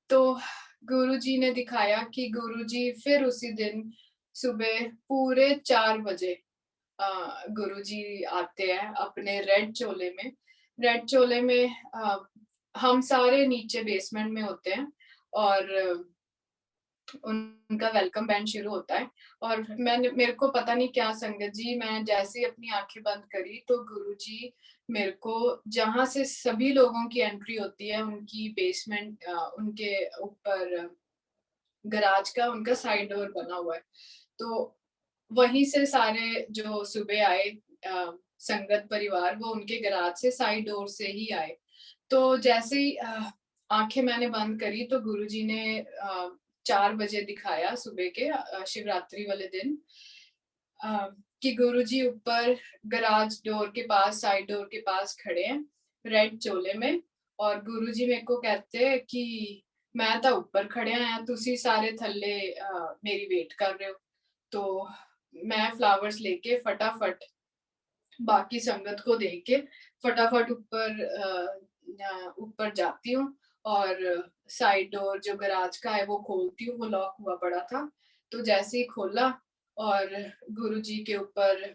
[SPEAKER 1] तो गुरुजी ने दिखाया कि गुरुजी फिर उसी दिन सुबह पूरे 4 बजे गुरुजी आते हैं अपने रेड चोले में। रेड चोले में हम सारे नीचे बेसमेंट में होते हैं और उनका वेलकम बैंड शुरू होता है और मेरे को पता नहीं क्या संगत जी मैं जैसे ही अपनी आँखें बंद करी तो गुरुजी मेरे को जहाँ से सभी लोगों की एंट्री होती है उनकी बेसमेंट उनके ऊपर गैराज का उनका साइड डोर बना हुआ है। तो वहीं से सारे जो सुबह आए संगत परिवार वो उनके गैराज से साइड डोर से ही आए। तो जैसे ही आँखें मैंने बंद करी तो गुरुजी ने 4 बजे दिखाया सुबह के शिवरात्रि वाले दिन अ, कि गुरुजी ऊपर गैराज डोर के पास, साइड डोर के पास खड़े हैं, रेड चोले में और गुरुजी मेरे को कहते कि मैं तां ऊपर खड़े हैं, तुसी सारे थल्ले मेरी वेट कर रहे हो। तो मैं फ्लावर्स लेके फटाफट बाकी संगत को देख के फटाफट ऊपर जाती हूँ और साइड डोर जो गैराज का है वो खोलती हूँ, वो लॉक हुआ पड़ा था। तो जैसे ही खोला और गुरुजी के ऊपर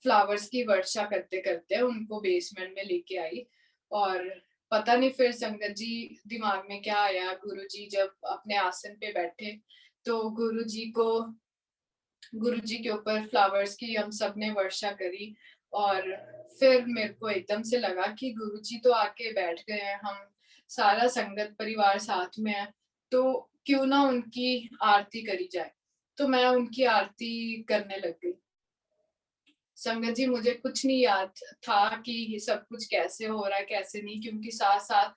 [SPEAKER 1] फ्लावर्स की वर्षा करते-करते उनको बेसमेंट में लेके आई और पता नहीं फिर संगत जी दिमाग में क्या आया, गुरुजी जब अपने आसन पे बैठे, तो गुरुजी के ऊपर फ्लावर्स की हम सब ने वर्षा करी और फिर मेरे को एकदम से लगा कि गुरुजी तो आके बैठ गए हैं, हम सारा संगत परिवार साथ में है, तो क्यों ना उनकी आरती करी जाए। तो मैं उनकी आरती करने लग गई। संगत जी मुझे कुछ नहीं याद था कि ये सब कुछ कैसे हो रहा है, कैसे नहीं क्योंकि साथ-साथ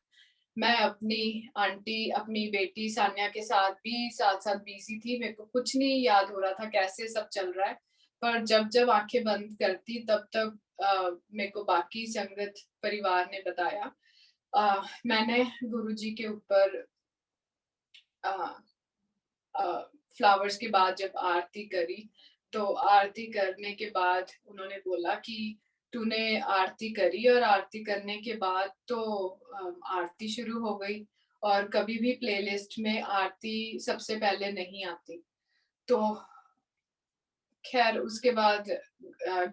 [SPEAKER 1] मैं अपनी आंटी, अपनी बेटी सान्या के साथ भी साथ-साथ बिज़ी थी। मेरे को कुछ नहीं याद हो रहा था कैसे सब चल रहा है। पर जब-जब आँखें बंद करती तब-तब मेरे को बाकी संगत परिवार ने बताया। मैंने गुरुजी के ऊपर अ अ, फ्लावर्स के बाद जब आरती करी, तो आरती करने के बाद उन्होंने बोला कि तूने आरती करी और आरती करने के बाद तो आरती शुरू हो गई और कभी भी प्लेलिस्ट में आरती सबसे पहले नहीं आती। तो ख़ैर उसके बाद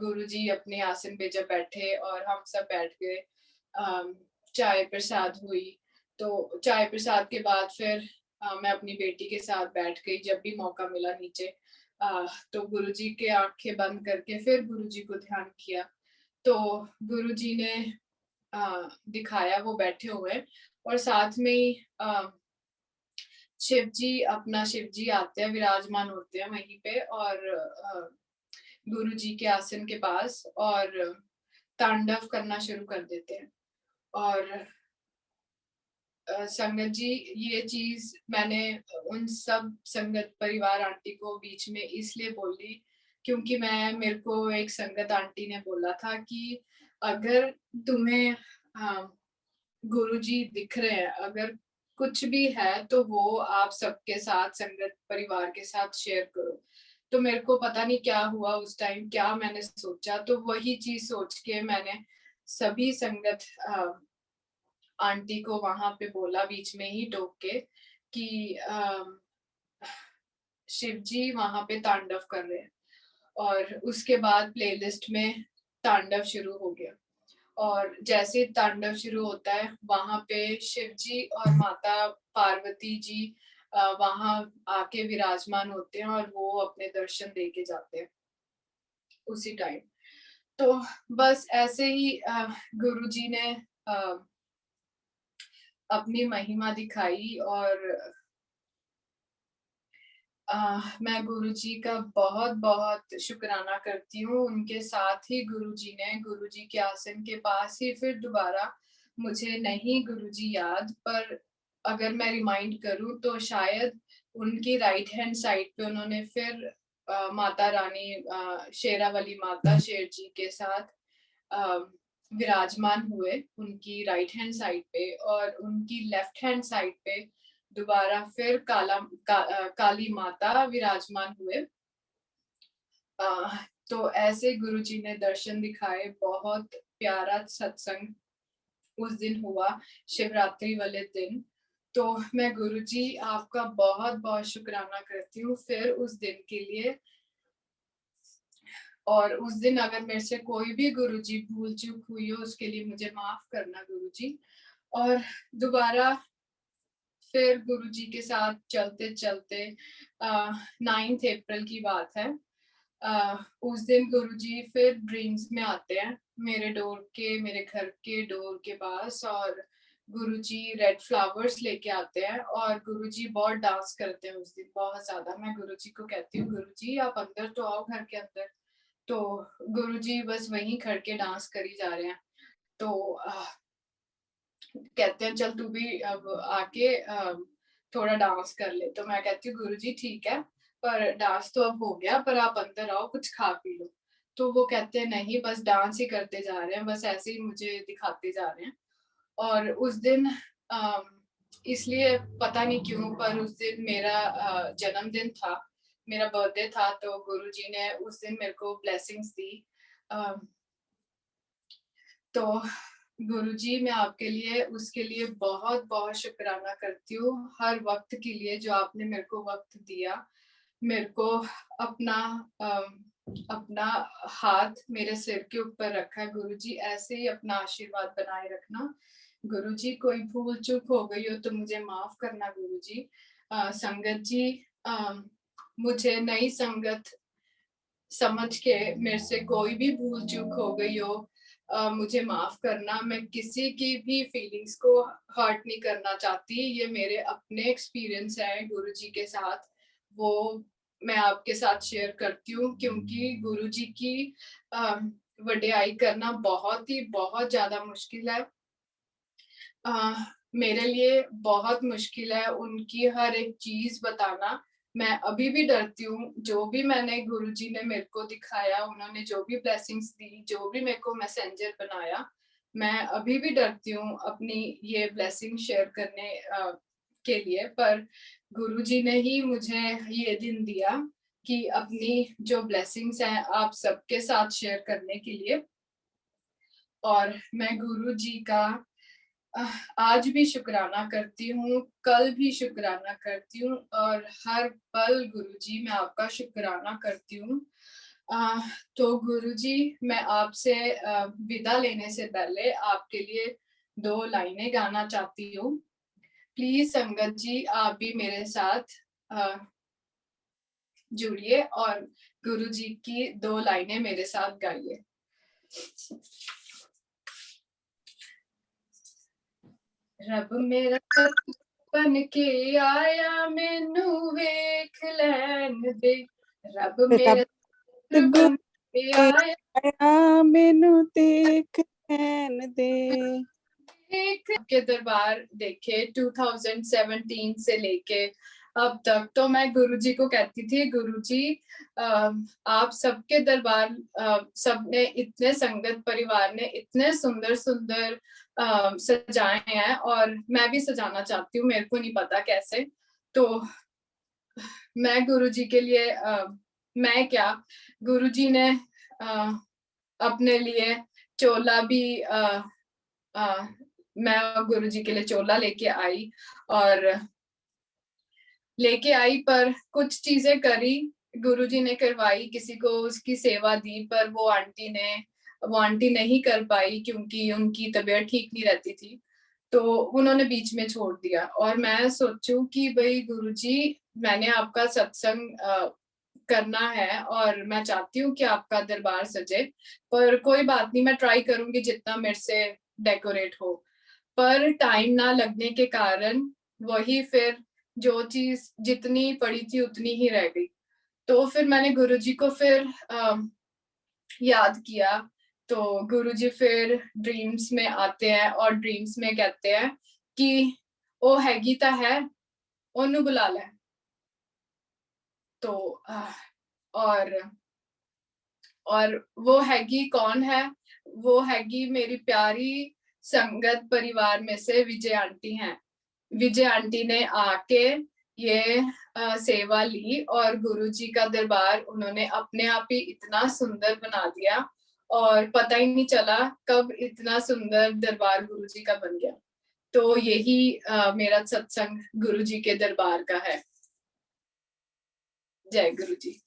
[SPEAKER 1] गुरुजी अपने आसन पे जब बैठे और हम सब बैठ गए अम, चाय प्रसाद हुई, तो चाय प्रसाद के बाद फिर मैं अपनी बेटी के साथ बैठ गई जब भी मौका मिला नीचे। तो गुरुजी के आँखें बंद करके फिर गुरुजी को ध्यान किया, तो गुरुजी ने दिखाया वो बैठे हुए हैं और साथ में ही शिव जी आते हैं, विराजमान होते हैं वहीं पे और गुरु जी के आसन के पास और तांडव करना शुरू कर देते हैं। और संगत जी ये चीज़ मैंने उन सब संगत परिवार आंटी को बीच में इसलिए बोली क्योंकि मेरे को एक संगत आंटी ने बोला था कि अगर तुम्हें गुरुजी दिख रहे हैं, अगर कुछ भी है तो वो आप सबके साथ संगत परिवार के साथ शेयर करो। तो मेरे को पता नहीं क्या हुआ उस टाइम, क्या मैंने सोचा तो वही चीज़ सोच के मैंने सभी संगत आंटी को वहाँ पे बोला बीच में ही टोक के कि शिव जी वहाँ पे तांडव कर रहे हैं और उसके बाद प्लेलिस्ट में तांडव शुरू हो गया। और जैसे तांडव शुरू होता है वहां पे शिव जी और माता पार्वती जी वहां आके विराजमान होते हैं और वो अपने दर्शन दे के जाते हैं उसी टाइम। तो बस ऐसे ही गुरु जी ने अ, अपनी महिमा दिखाई और मैं गुरुजी का बहुत-बहुत शुकराना करती हूँ। उनके साथ ही गुरुजी ने गुरुजी के आसन के पास ही फिर दोबारा मुझे नहीं गुरुजी याद पर अगर मैं रिमाइंड करूँ तो शायद उनकी राइट हैंड साइड पे उन्होंने फिर माता रानी शेरावाली माता शेर जी के साथ अ, विराजमान हुए उनकी राइट हैंड साइड पे और उनकी लेफ्ट हैंड साइड पे दोबारा फिर काली माता विराजमान हुए। अ, तो ऐसे गुरुजी ने दर्शन दिखाए, बहुत प्यारा सत्संग उस दिन हुआ, शिवरात्रि वाले दिन। तो मैं गुरुजी आपका बहुत-बहुत शुकराना करती हूँ फिर उस दिन के लिए और उस दिन अगर मेरे से कोई भी गुरुजी भूल-चूक हुई हो उसके लिए मुझे माफ़ करना गुरुजी। और दोबारा फिर गुरुजी के साथ चलते-चलते 9th अप्रैल की बात है। उस दिन गुरुजी फिर ड्रीम्स में आते हैं मेरे घर के डोर के पास और गुरुजी रेड फ्लावर्स लेके आते हैं और गुरुजी बहुत डांस करते हैं उस दिन बहुत ज़्यादा। मैं गुरुजी को कहती हूँ गुरुजी आप अंदर तो आओ घर के अंदर। तो गुरुजी बस वहीं खड़ के डांस करी जा रहे हैं। तो कहते हैं चल तू भी अब आके थोड़ा डांस कर ले। तो मैं कहती हूँ गुरुजी ठीक है, पर डांस तो अब हो गया, पर आप अंदर आओ कुछ खा पी लो। तो वो कहते हैं नहीं बस डांस ही करते जा रहे हैं, बस ऐसे ही मुझे दिखाते जा रहे हैं। और उस दिन इसलिए पता नहीं क्यों, पर उस दिन मेरा जन्मदिन था, मेरा बर्थडे था, तो गुरुजी ने उस दिन मेरे को ब्लेसिंग्स दी। तो गुरुजी मैं आपके लिए उसके लिए बहुत बहुत शुक्राना करती हूँ, हर वक्त के लिए जो आपने मेरे को वक्त दिया, मेरे को अपना अपना हाथ मेरे सिर के ऊपर रखा। गुरुजी ऐसे ही अपना आशीर्वाद बनाए रखना। गुरुजी कोई भूल चूक हो गई हो तो मुझे माफ करना गुरुजी। संगत जी, मुझे नई संगत समझ के मेरे से कोई भी भूल चूक हो गई हो, मुझे माफ करना। मैं किसी की भी फीलिंग्स को हर्ट नहीं करना चाहती। ये मेरे अपने एक्सपीरियंस है गुरुजी के साथ, वो मैं आपके साथ शेयर करती हूँ, क्योंकि गुरुजी की वडियाई करना बहुत ज्यादा मुश्किल है। मेरे लिए बहुत मुश्किल है उनकी हर एक चीज बताना। मैं अभी भी डरती हूँ, जो भी मैंने गुरुजी ने मेरे को दिखाया, उन्होंने जो भी ब्लेसिंग्स दी, जो भी मेरे को मैसेंजर बनाया, मैं अभी भी डरती हूँ अपनी ये ब्लेसिंग शेयर करने के लिए। पर गुरुजी ने ही मुझे ये दिन दिया कि अपनी जो ब्लेसिंग्स हैं आप सबके साथ शेयर करने के लिए। और मैं गुरुजी का आज भी शुक्राना करती हूँ, कल भी शुक्राना करती हूँ, और हर पल गुरुजी मैं आपका शुक्राना करती हूँ। तो गुरुजी मैं आपसे विदा लेने से पहले आपके लिए 2 लाइनें गाना चाहती हूँ। प्लीज संगत जी आप भी मेरे साथ जुड़िए और गुरुजी की 2 लाइनें मेरे साथ गाइए। रब मेरा बन के आया मैनू वेख लैन दे, रब मेरा बन के आया
[SPEAKER 2] मैनू देख लैन दे।
[SPEAKER 1] के दरबार देखे 2017 से लेके अब तक, तो मैं गुरुजी को कहती थी गुरुजी आप सबके दरबार सबने इतने संगत परिवार ने इतने सुंदर सुंदर सजाए हैं, और मैं भी सजाना चाहती हूँ, मेरे को नहीं पता कैसे। तो मैं गुरुजी के लिए मैं क्या, गुरुजी ने अपने लिए चोला भी मैं गुरुजी के लिए चोला लेके आई, पर कुछ चीजें करी गुरुजी ने करवाई, किसी को उसकी सेवा दी, पर वो आंटी नहीं कर पाई क्योंकि उनकी तबीयत ठीक नहीं रहती थी, तो उन्होंने बीच में छोड़ दिया। और मैं सोचूं कि भाई गुरुजी मैंने आपका सत्संग करना है और मैं चाहती हूँ कि आपका दरबार सजे, पर कोई बात नहीं, मैं ट्राई करूंगी जितना मेरे से डेकोरेट हो। पर टाइम ना लगने के कारण वही फिर जो चीज जितनी पड़ी थी उतनी ही रह गई। तो फिर मैंने गुरुजी को फिर याद किया। तो गुरुजी फिर ड्रीम्स में आते हैं और ड्रीम्स में कहते हैं कि ओ हैगी ता है, ओनू बुला ले। तो और वो हैगी कौन है? वो हैगी मेरी प्यारी संगत परिवार में से विजय आंटी हैं। विजय आंटी ने आके ये सेवा ली और गुरुजी का दरबार उन्होंने अपने आप ही इतना सुंदर बना दिया, और पता ही नहीं चला कब इतना सुंदर दरबार गुरुजी का बन गया। तो यही मेरा सत्संग गुरुजी के दरबार का है। जय गुरुजी।